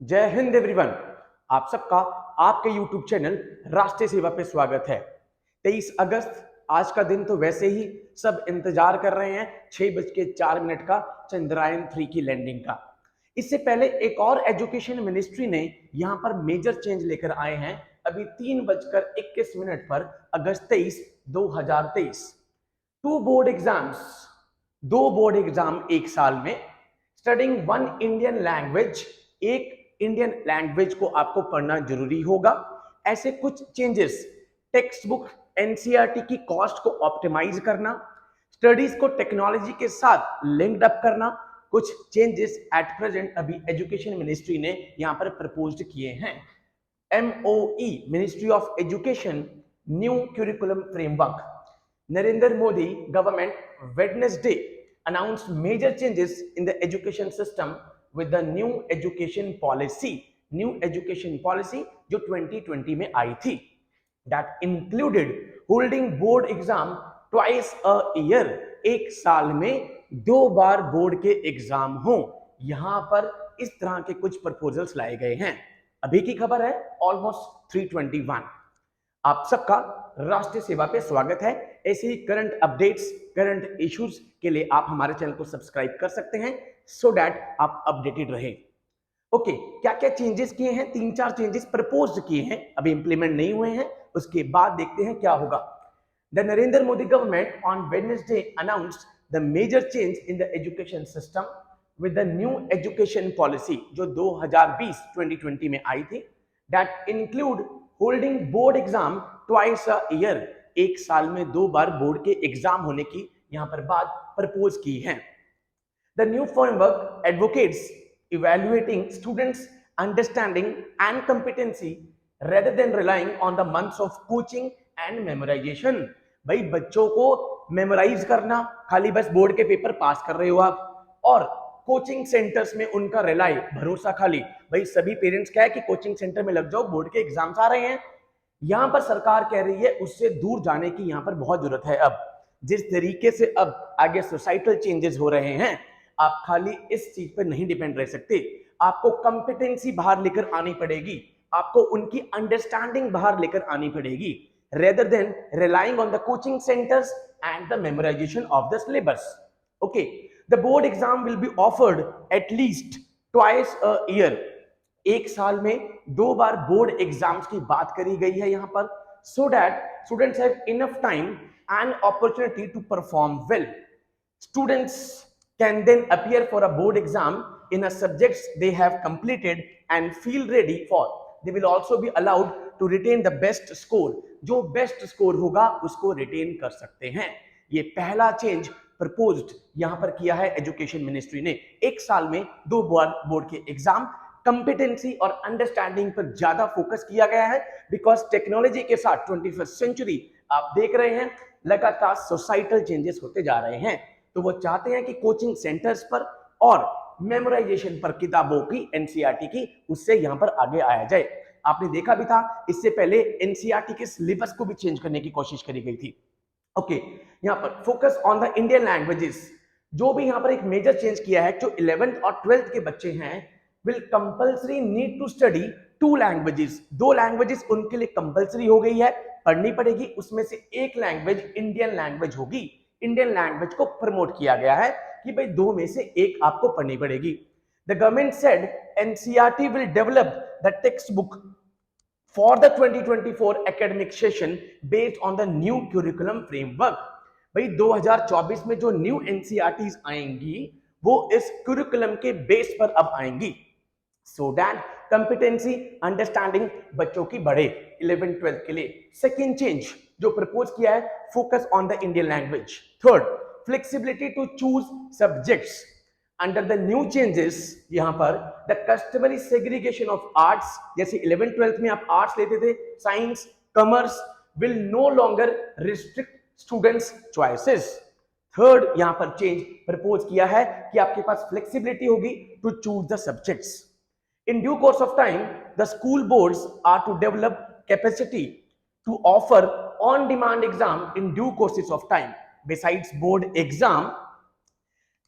जय हिंद एवरीवन। आप सबका आपके YouTube चैनल राष्ट्रीय सेवा पे स्वागत है। 23 अगस्त आज का दिन तो वैसे ही सब इंतजार कर रहे हैं 6:04 का चंद्रयान 3 की लैंडिंग का। इससे पहले एक और एजुकेशन मिनिस्ट्री ने यहां पर मेजर चेंज लेकर आए हैं। अभी 3:21 पर अगस्त 23, 2023 टू बोर्ड एग्जाम्स, दो बोर्ड एग्जाम एक साल में, स्टडिंग वन इंडियन लैंग्वेज, एक इंडियन लैंग्वेज को आपको पढ़ना जरूरी होगा। ऐसे कुछ चेंजेस, टेक्स्ट बुक एनसीईआरटी की कॉस्ट को ऑप्टिमाइज करना, स्टडीज को टेक्नोलॉजी के साथ लिंक्ड अप करना, कुछ चेंजेस एट प्रेजेंट अभी एजुकेशन मिनिस्ट्री ने यहां पर प्रपोज्ड किए हैं। MOE ministry of education new curriculum framework. Narendra Modi government Wednesday announced major changes in the education system with the new education policy. New education policy जो 2020 में आई थी, that included holding board exam twice a year. एक साल में 2 बार board के exam हो। यहां पर इस तरह के कुछ प्रपोजल्स लाए गए हैं। अभी की खबर है ऑलमोस्ट 321। आप सबका राष्ट्रीय सेवा पे स्वागत है। ऐसे ही करंट अपडेट्स, करंट इश्यूज के लिए आप हमारे चैनल को सब्सक्राइब कर सकते हैं सो दैट आप अपडेटेड रहे। ओके, क्या क्या चेंजेस किए हैं? 3-4 चेंजेस प्रपोज किए हैं, अभी इंप्लीमेंट नहीं हुए हैं, उसके बाद देखते हैं क्या होगा। The Narendra Modi government on Wednesday announced the major change in the education system with the new education policy जो 2020 में आई थी, that include holding board exam twice a year. एक साल में 2 बार बोर्ड के एग्जाम होने की यहां पर बात प्रपोज की है। The new framework advocates evaluating students understanding and competency rather than relying on the months of coaching and memorization. भाई बच्चों को मेमोराइज करना, खाली बस बोर्ड के पेपर पास कर रहे हो आप, और कोचिंग सेंटर्स में उनका रिलाई, भरोसा खाली, भाई सभी पेरेंट्स क्या है कि कोचिंग सेंटर में लग जाओ, बोर्ड के एग्जाम्स आ रहे हैं। यहां पर सरकार कह रही है उससे दूर जाने की यहां पर बहुत जरूरत है। अब जिस तरीके से अब आगे सोसाइटल चेंजेस हो रहे हैं, आप खाली इस चीज पर नहीं डिपेंड रह सकते। आपको कंपिटेंसी बाहर लेकर आनी पड़ेगी, आपको उनकी अंडरस्टैंडिंग बाहर लेकर आनी पड़ेगी, rather than relying on the coaching centres and the memorisation of the syllabus. Okay, the board exam will be offered at least twice a year. एक साल में 2 बार बोर्ड एग्जाम्स की बात करी गई है यहां पर, so that students have enough time and opportunity to perform well. Students can then appear for a board exam in a subjects they have completed and feel ready for. They will also be allowed to retain the best score. जो best score होगा उसको retain कर सकते हैं। ये पहला change proposed यहां पर किया है एजुकेशन मिनिस्ट्री ने। एक साल में 2 बार बोर्ड के एग्जाम, कंपिटेंसी और अंडरस्टैंडिंग पर ज्यादा फोकस किया गया है, बिकॉज टेक्नोलॉजी के साथ 21st सेंचुरी आप देख रहे हैं लगातार सोसाइटल चेंजेस होते जा रहे हैं। तो वो चाहते हैं कि कोचिंग सेंटर्स पर और मेमोराइजेशन पर किताबों की, एनसीईआरटी की, उससे यहां पर आगे आया जाए। आपने देखा भी था इससे पहले एनसीईआरटी के सिलेबस को भी चेंज करने की कोशिश करी गई थी। ओके, यहां पर focus on the Indian languages, जो भी यहां पर एक मेजर चेंज किया है, जो 11th और 12th के बच्चे हैं will compulsory need to study 2 languages. 2 languages उनके लिए कंपल्सरी हो गई है, पढ़नी पड़ेगी। उसमें से एक लैंग्वेज इंडियन लैंग्वेज होगी। इंडियन लैंग्वेज को प्रमोट किया गया है कि भाई 2 में से एक आपको पढ़नी पड़ेगी। The government said NCERT will develop the text book for the 2024 academic session based on the new curriculum framework। भाई 2024 में जो न्यू एनसीईआरटीज आएंगी वो इस curriculum के बेस पर अब आएंगी, सो दैट कंपिटेंसी अंडरस्टैंडिंग बच्चों की बढ़े 11th 12th के लिए। सेकेंड चेंज जो प्रपोज किया है, focus on the Indian language. Third, flexibility to choose subjects under the new changes. यहां पर the customary segregation of arts, जैसे 11th 12th में आप आर्ट्स लेते थे, science, commerce, will no longer restrict students choices. Third यहां पर change propose किया है कि आपके पास फ्लेक्सिबिलिटी होगी to choose the subjects. In due course of time, the school boards are to develop capacity to offer on-demand exam in due courses of time. Besides board exam,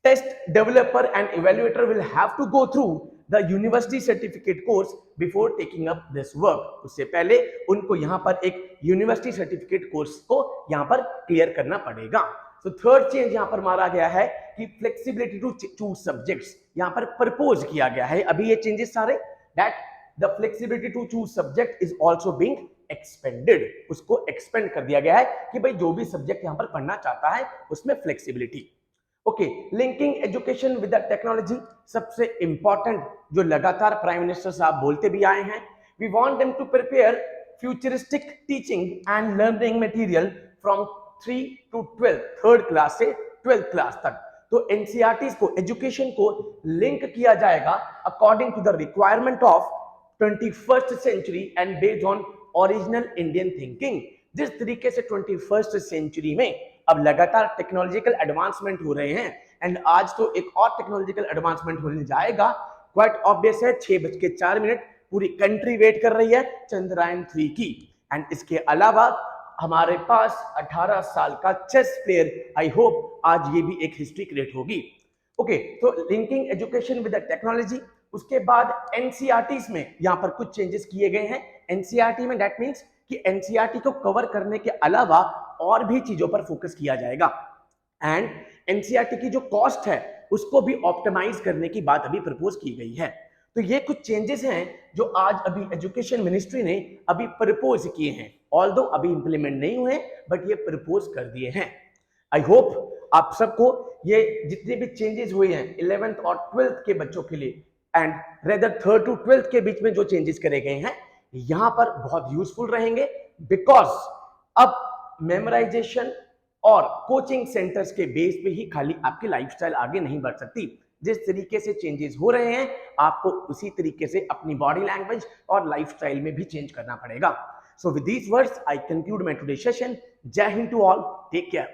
test developer and evaluator will have to go through the university certificate course before taking up this work. उससे पहले उनको यहाँ पर एक university certificate course को यहाँ पर clear करना पड़ेगा। तो थर्ड चेंज यहाँ पर मारा गया है कि फ्लेक्सिबिलिटी टू चूज सब्जेक्ट्स यहाँ पर प्रपोज किया गया है। अभी ये चेंजेस सारे, that the flexibility to choose subject is also being expanded, उसको एक्सपेंड कर दिया गया है कि भाई जो भी सब्जेक्ट यहाँ पर पढ़ना चाहता है उसमें flexibility. Okay, linking education with the technology, सबसे इंपॉर्टेंट जो लगातार प्राइम मिनिस्टर साहब बोलते भी आए हैं, we want them to prepare futuristic teaching and learning material from 3 to 12, third class से 12th क्लास तक। तो एनसीईआरटी को, एजुकेशन को लिंक किया जाएगा according to the requirement of 21st century and based on original Indian thinking. जिस तरीके से 21st सेंचुरी में अब लगातार टेक्नोलॉजिकल एडवांसमेंट हो रहे हैं, एंड आज तो एक और टेक्नोलॉजिकल एडवांसमेंट होने जाएगा, क्वाइट ऑब्वियस है 6:04 पूरी कंट्री वेट कर रही है चंद्रयान 3 की। एंड इसके अलावा हमारे पास 18 साल का चेस प्लेयर, आई होप आज ये भी एक हिस्ट्री क्रिएट होगी। ओके, तो linking education with the technology. उसके बाद एनसीईआरटी में यहाँ पर कुछ चेंजेस किए गए हैं। एनसीईआरटी में दैट मीन्स कि एनसीईआरटी को कवर करने के अलावा और भी चीजों पर फोकस किया जाएगा, एंड एनसीईआरटी की जो कॉस्ट है उसको भी ऑप्टिमाइज करने की बात अभी प्रपोज की गई है। तो ये कुछ चेंजेस हैं जो आज अभी एजुकेशन मिनिस्ट्री ने अभी प्रपोज किए हैं, ऑल्दो अभी इंप्लीमेंट नहीं हुए बट ये प्रपोज कर दिए हैं। आई होप आप सबको ये जितने भी चेंजेस हुए हैं 11th और 12th के बच्चों के लिए, and rather 3rd to 12th के बीच में जो चेंजेस करे गए हैं यहां पर बहुत यूजफुल रहेंगे, बिकॉज अब मेमोराइजेशन और कोचिंग सेंटर्स के बेस पे ही खाली आपकी लाइफस्टाइल आगे नहीं बढ़ सकती। जिस तरीके से चेंजेस हो रहे हैं आपको उसी तरीके से अपनी बॉडी लैंग्वेज और लाइफस्टाइल में भी चेंज करना पड़ेगा। So with these words I conclude my today session. Jai Hind to all, take care.